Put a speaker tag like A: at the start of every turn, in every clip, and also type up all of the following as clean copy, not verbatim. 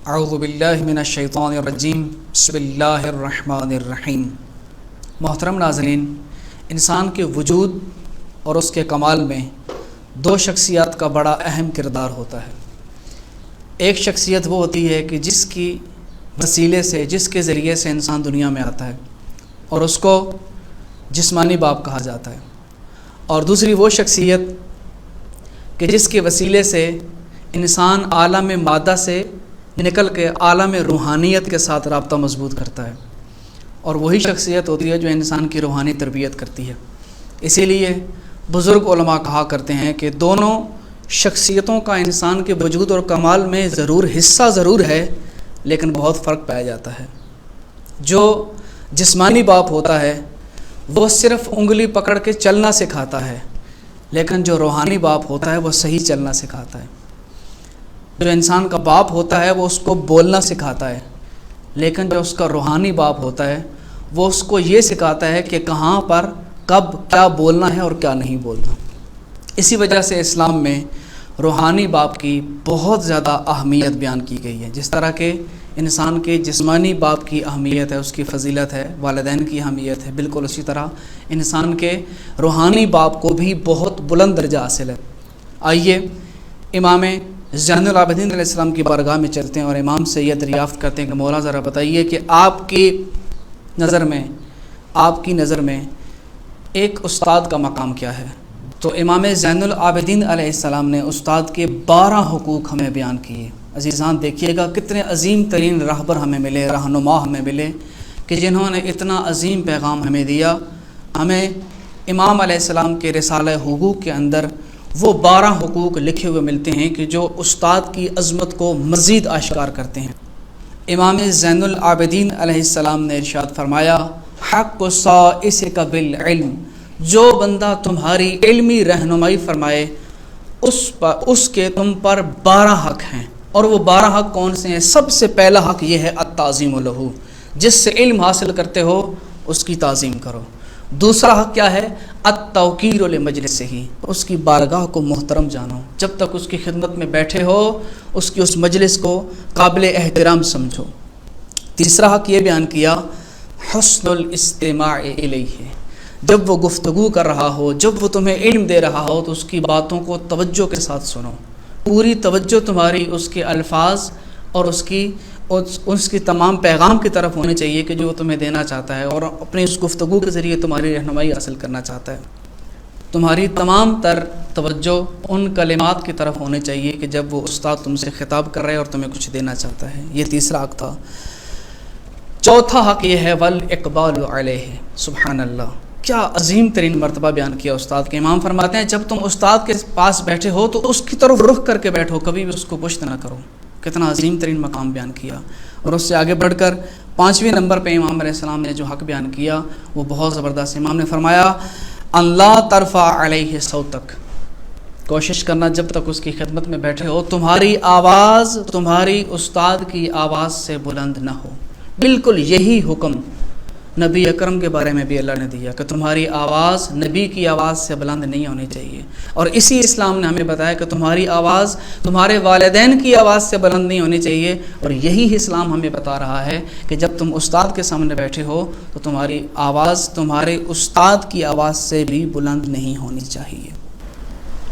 A: اعوذ باللہ من الشیطان الرجیم بسم اللہ الرحمن الرحیم۔ محترم ناظرین، انسان کے وجود اور اس کے کمال میں دو شخصیات کا بڑا اہم کردار ہوتا ہے۔ ایک شخصیت وہ ہوتی ہے کہ جس کی وسیلے سے، جس کے ذریعے سے انسان دنیا میں آتا ہے اور اس کو جسمانی باپ کہا جاتا ہے، اور دوسری وہ شخصیت کہ جس کے وسیلے سے انسان عالم مادہ سے نکل کے عالم روحانیت کے ساتھ رابطہ مضبوط کرتا ہے، اور وہی شخصیت ہوتی ہے جو انسان کی روحانی تربیت کرتی ہے۔ اسی لیے بزرگ علماء کہا کرتے ہیں کہ دونوں شخصیتوں کا انسان کے وجود اور کمال میں حصہ ضرور ہے، لیکن بہت فرق پایا جاتا ہے۔ جو جسمانی باپ ہوتا ہے وہ صرف انگلی پکڑ کے چلنا سکھاتا ہے، لیکن جو روحانی باپ ہوتا ہے وہ صحیح چلنا سکھاتا ہے۔ جو انسان کا باپ ہوتا ہے وہ اس کو بولنا سکھاتا ہے، لیکن جو اس کا روحانی باپ ہوتا ہے وہ اس کو یہ سکھاتا ہے کہ کہاں پر کب کیا بولنا ہے اور کیا نہیں بولنا۔ اسی وجہ سے اسلام میں روحانی باپ کی بہت زیادہ اہمیت بیان کی گئی ہے۔ جس طرح کہ انسان کے جسمانی باپ کی اہمیت ہے، اس کی فضیلت ہے، والدین کی اہمیت ہے، بالکل اسی طرح انسان کے روحانی باپ کو بھی بہت بلند درجہ حاصل ہے۔ آئیے امام زین العابدین علیہ السلام کی بارگاہ میں چلتے ہیں اور امام سے یہ دریافت کرتے ہیں کہ مولا ذرا بتائیے کہ آپ کی نظر میں ایک استاد کا مقام کیا ہے؟ تو امام زین العابدین علیہ السلام نے استاد کے 12 حقوق ہمیں بیان کیے۔ عزیزان دیکھیے گا کتنے عظیم ترین راہبر ہمیں ملے، رہنما ہمیں ملے کہ جنہوں نے اتنا عظیم پیغام ہمیں دیا۔ ہمیں امام علیہ السلام کے رسالہ حقوق کے اندر وہ 12 حقوق لکھے ہوئے ملتے ہیں کہ جو استاد کی عظمت کو مزید اشکار کرتے ہیں۔ امام زین العابدین علیہ السلام نے ارشاد فرمایا، حق صائصک بالعلم، جو بندہ تمہاری علمی رہنمائی فرمائے اس کے تم پر 12 حق ہیں۔ اور وہ 12 حق کون سے ہیں؟ سب سے پہلا حق یہ ہے التعظیم لہ، جس سے علم حاصل کرتے ہو اس کی تعظیم کرو۔ دوسرا حق کیا ہے؟ التوقیر لمجلسہ، اس کی بارگاہ کو محترم جانو، جب تک اس کی خدمت میں بیٹھے ہو اس مجلس کو قابل احترام سمجھو۔ تیسرا حق یہ بیان کیا حسن الاستماع الیہ، جب وہ گفتگو کر رہا ہو، جب وہ تمہیں علم دے رہا ہو تو اس کی باتوں کو توجہ کے ساتھ سنو، پوری توجہ تمہاری اس کے الفاظ اور اس کی تمام پیغام کی طرف ہونی چاہیے کہ جو وہ تمہیں دینا چاہتا ہے، اور اپنی اس گفتگو کے ذریعے تمہاری رہنمائی حاصل کرنا چاہتا ہے۔ تمہاری تمام تر توجہ ان کلمات کی طرف ہونی چاہیے کہ جب وہ استاد تم سے خطاب کر رہے ہے اور تمہیں کچھ دینا چاہتا ہے۔ یہ تیسرا حق تھا۔ چوتھا حق یہ ہے والاقبال علیہ، سبحان اللہ، کیا عظیم ترین مرتبہ بیان کیا استاد کے۔ امام فرماتے ہیں جب تم استاد کے پاس بیٹھے ہو تو اس کی طرف رخ کر کے بیٹھو، کبھی بھی اس کو پشت نہ کرو۔ کتنا عظیم ترین مقام بیان کیا۔ اور اس سے آگے بڑھ کر 5ویں نمبر پہ امام علیہ السلام نے جو حق بیان کیا وہ بہت زبردست۔ امام نے فرمایا ان لا ترفع علیہ صوتک، کوشش کرنا جب تک اس کی خدمت میں بیٹھے ہو تمہاری آواز تمہاری استاد کی آواز سے بلند نہ ہو۔ بالکل یہی حکم نبی اکرم کے بارے میں بھی اللہ نے دیا کہ تمہاری آواز نبی کی آواز سے بلند نہیں ہونی چاہیے، اور اسی اسلام نے ہمیں بتایا کہ تمہاری آواز تمہارے والدین کی آواز سے بلند نہیں ہونی چاہیے، اور یہی اسلام ہمیں بتا رہا ہے کہ جب تم استاد کے سامنے بیٹھے ہو تو تمہاری آواز تمہارے استاد کی آواز سے بھی بلند نہیں ہونی چاہیے۔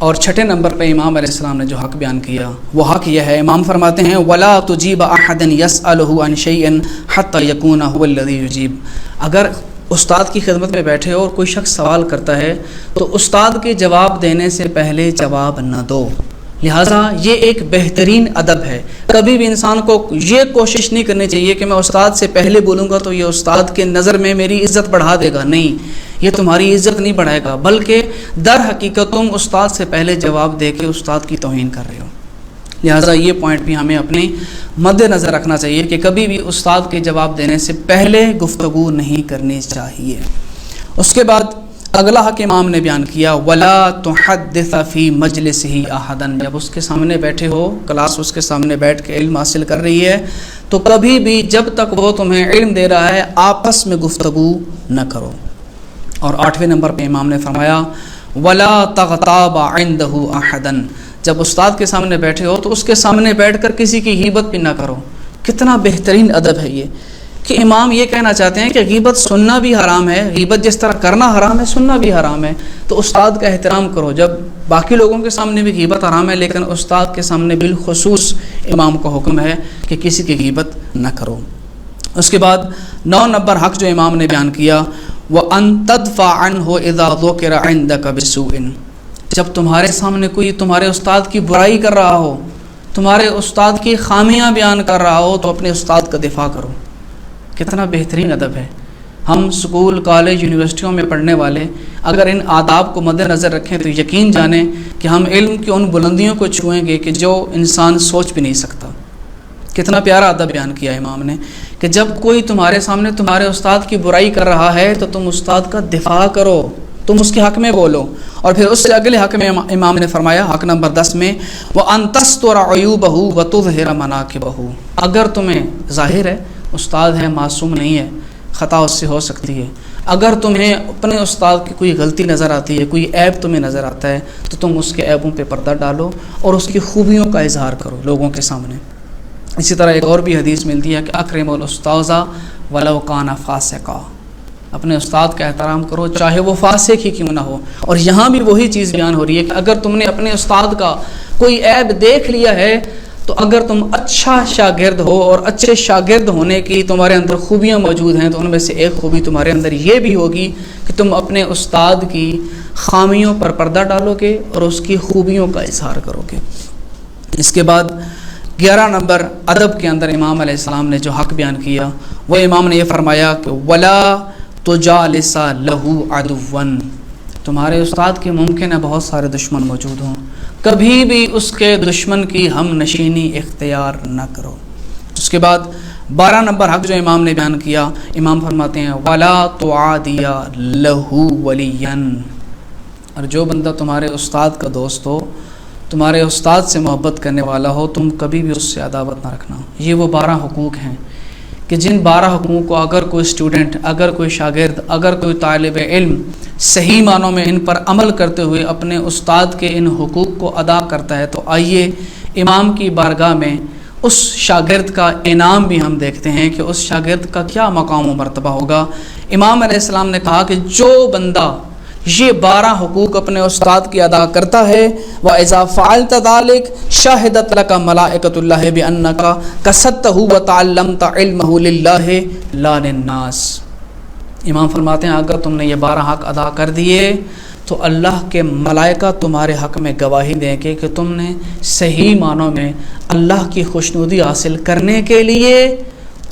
A: اور 6 نمبر پہ امام علیہ السلام نے جو حق بیان کیا وہ حق یہ ہے، امام فرماتے ہیں وَلَا تُجِيبَ أَحَدًا يَسْأَلُهُ عَنْ شَيْءٍ حَتَّى يَكُونَ هُوَ الَّذِي يُجِيبُ، اگر استاد کی خدمت میں بیٹھے ہو اور کوئی شخص سوال کرتا ہے تو استاد کے جواب دینے سے پہلے جواب نہ دو۔ لہٰذا یہ ایک بہترین ادب ہے۔ کبھی بھی انسان کو یہ کوشش نہیں کرنی چاہیے کہ میں استاد سے پہلے بولوں گا تو یہ استاد کے نظر میں میری عزت بڑھا دے گا، نہیں، یہ تمہاری عزت نہیں بڑھائے گا، بلکہ در حقیقت تم استاد سے پہلے جواب دے کے استاد کی توہین کر رہے ہو۔ لہٰذا یہ پوائنٹ بھی ہمیں اپنے مد نظر رکھنا چاہیے کہ کبھی بھی استاد کے جواب دینے سے پہلے گفتگو نہیں کرنی چاہیے۔ اس کے بعد اگلا حق امام نے بیان کیا وَلَا تُحَدِّثَ فِي مَجْلِسِهِ أَحَدًا، جب اس کے سامنے بیٹھے ہو، کلاس اس کے سامنے بیٹھ کے علم حاصل کر رہی ہے تو کبھی بھی جب تک وہ تمہیں علم دے رہا ہے آپس میں گفتگو نہ کرو۔ اور 8ویں نمبر پہ امام نے فرمایا وَلَا تَغْتَابَ عِنْدَهُ أَحَدًا، جب استاد کے سامنے بیٹھے ہو تو اس کے سامنے بیٹھ کر کسی کی غیبت بھی نہ کرو، کتنا بہترین ادب ہے یہ کہ امام یہ کہنا چاہتے ہیں کہ غیبت سننا بھی حرام ہے، غیبت جس طرح کرنا حرام ہے سننا بھی حرام ہے، تو استاد کا احترام کرو۔ جب باقی لوگوں کے سامنے بھی غیبت حرام ہے لیکن استاد کے سامنے بالخصوص امام کا حکم ہے کہ کسی کی غیبت نہ کرو۔ اس کے بعد 9 نمبر حق جو امام نے بیان کیا، وَأَن تَدْفَعْ عَنْهُ إِذَا ذُكِرَ عِنْدَكَ بِسُوءٍ، جب تمہارے سامنے کوئی تمہارے استاد کی برائی کر رہا ہو، تمہارے استاد کی خامیاں بیان کر رہا ہو، تو اپنے استاد کا دفاع کرو۔ کتنا بہترین ادب ہے۔ ہم سکول، کالج، یونیورسٹیوں میں پڑھنے والے اگر ان آداب کو مد نظر رکھیں تو یقین جانیں کہ ہم علم کی ان بلندیوں کو چھوئیں گے کہ جو انسان سوچ بھی نہیں سکتا۔ کتنا پیارا ادب بیان کیا امام نے کہ جب کوئی تمہارے سامنے تمہارے استاد کی برائی کر رہا ہے تو تم استاد کا دفاع کرو، تم اس کے حق میں بولو۔ اور پھر اس سے اگلے حق میں امام نے فرمایا حق نمبر 10 میں، وَأَن تَسْتُرَ عُيُوبَهُ وَتُظْهِرَ مَنَاكِبَهُ، اگر تمہیں ظاہر ہے استاد ہے، معصوم نہیں ہے، خطا اس سے ہو سکتی ہے، اگر تمہیں اپنے استاد کی کوئی غلطی نظر آتی ہے، کوئی عیب تمہیں نظر آتا ہے تو تم اس کے عیبوں پہ پردہ ڈالو اور اس کی خوبیوں کا اظہار کرو لوگوں کے سامنے۔ اسی طرح ایک اور بھی حدیث ملتی ہے کہ اکرم الاستاذ ولو کان فاسقا، اپنے استاد کا احترام کرو چاہے وہ فاسق ہی کیوں نہ ہو۔ اور یہاں بھی وہی چیز بیان ہو رہی ہے کہ اگر تم نے اپنے استاد کا کوئی عیب دیکھ لیا ہے تو اگر تم اچھا شاگرد ہو اور اچھے شاگرد ہونے کی تمہارے اندر خوبیاں موجود ہیں تو ان میں سے ایک خوبی تمہارے اندر یہ بھی ہوگی کہ تم اپنے استاد کی خامیوں پر پردہ ڈالو گے اور اس کی خوبیوں کا اظہار کرو گے۔ اس کے بعد 11 نمبر ادب کے اندر امام علیہ السلام نے جو حق بیان کیا وہ امام نے یہ فرمایا کہ وَلَا تُجَالِسَ لَهُ عَدُوًّا، تمہارے استاد کے ممکن ہے بہت سارے دشمن موجود ہوں، کبھی بھی اس کے دشمن کی ہم نشینی اختیار نہ کرو۔ اس کے بعد 12 نمبر حق جو امام نے بیان کیا، امام فرماتے ہیں وَلَا تُعَادِيَ لَهُ وَلِيًّا، اور جو بندہ تمہارے استاد کا دوست ہو، تمہارے استاد سے محبت کرنے والا ہو، تم کبھی بھی اس سے عداوت نہ رکھنا۔ یہ وہ 12 حقوق ہیں کہ جن 12 حقوق کو اگر کوئی اسٹوڈنٹ، اگر کوئی شاگرد، اگر کوئی طالب علم صحیح معنوں میں ان پر عمل کرتے ہوئے اپنے استاد کے ان حقوق کو ادا کرتا ہے تو آئیے امام کی بارگاہ میں اس شاگرد کا انعام بھی ہم دیکھتے ہیں کہ اس شاگرد کا کیا مقام و مرتبہ ہوگا۔ امام علیہ السلام نے کہا کہ جو بندہ یہ 12 حقوق اپنے استاد کی ادا کرتا ہے وَإِذَا فَعَلْتَ ذَلِكَ شَهِدَتْ لَكَ مَلَائِكَةُ اللَّهِ بِأَنَّكَ كَسَبْتَهُ وَتَعَلَّمْتَ عِلْمَهُ لِلَّهِ لَا لِلنَّاسِ۔ امام فرماتے ہیں اگر تم نے یہ 12 حق ادا کر دیے تو اللہ کے ملائکہ تمہارے حق میں گواہی دیں گے کہ تم نے صحیح معنوں میں اللہ کی خوشنودی حاصل کرنے کے لیے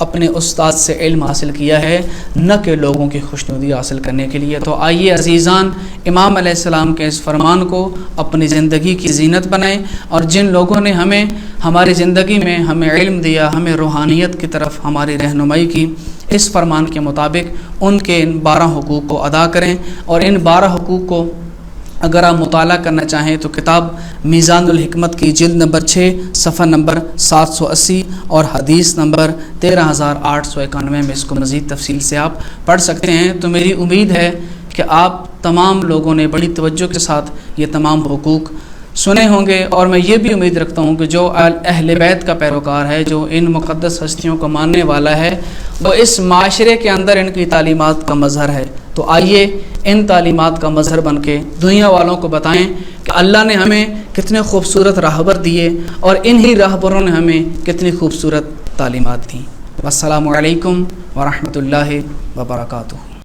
A: اپنے استاد سے علم حاصل کیا ہے، نہ کہ لوگوں کی خوشنودی حاصل کرنے کے لیے۔ تو آئیے عزیزان امام علیہ السلام کے اس فرمان کو اپنی زندگی کی زینت بنائیں، اور جن لوگوں نے ہمیں ہماری زندگی میں ہمیں علم دیا، ہمیں روحانیت کی طرف ہماری رہنمائی کی، اس فرمان کے مطابق ان کے ان 12 حقوق کو ادا کریں۔ اور ان 12 حقوق کو اگر آپ مطالعہ کرنا چاہیں تو کتاب میزان الحکمت کی جلد نمبر 6 صفحہ نمبر 780 اور حدیث نمبر 13891 میں اس کو مزید تفصیل سے آپ پڑھ سکتے ہیں۔ تو میری امید ہے کہ آپ تمام لوگوں نے بڑی توجہ کے ساتھ یہ تمام حقوق سنے ہوں گے، اور میں یہ بھی امید رکھتا ہوں کہ جو اہل بیت کا پیروکار ہے، جو ان مقدس ہستیوں کو ماننے والا ہے، وہ اس معاشرے کے اندر ان کی تعلیمات کا مظہر ہے۔ تو آئیے ان تعلیمات کا مظہر بن کے دنیا والوں کو بتائیں کہ اللہ نے ہمیں کتنے خوبصورت راہبر دیے اور انہی راہبروں نے ہمیں کتنی خوبصورت تعلیمات دیں۔ والسلام علیکم ورحمۃ اللہ وبرکاتہ۔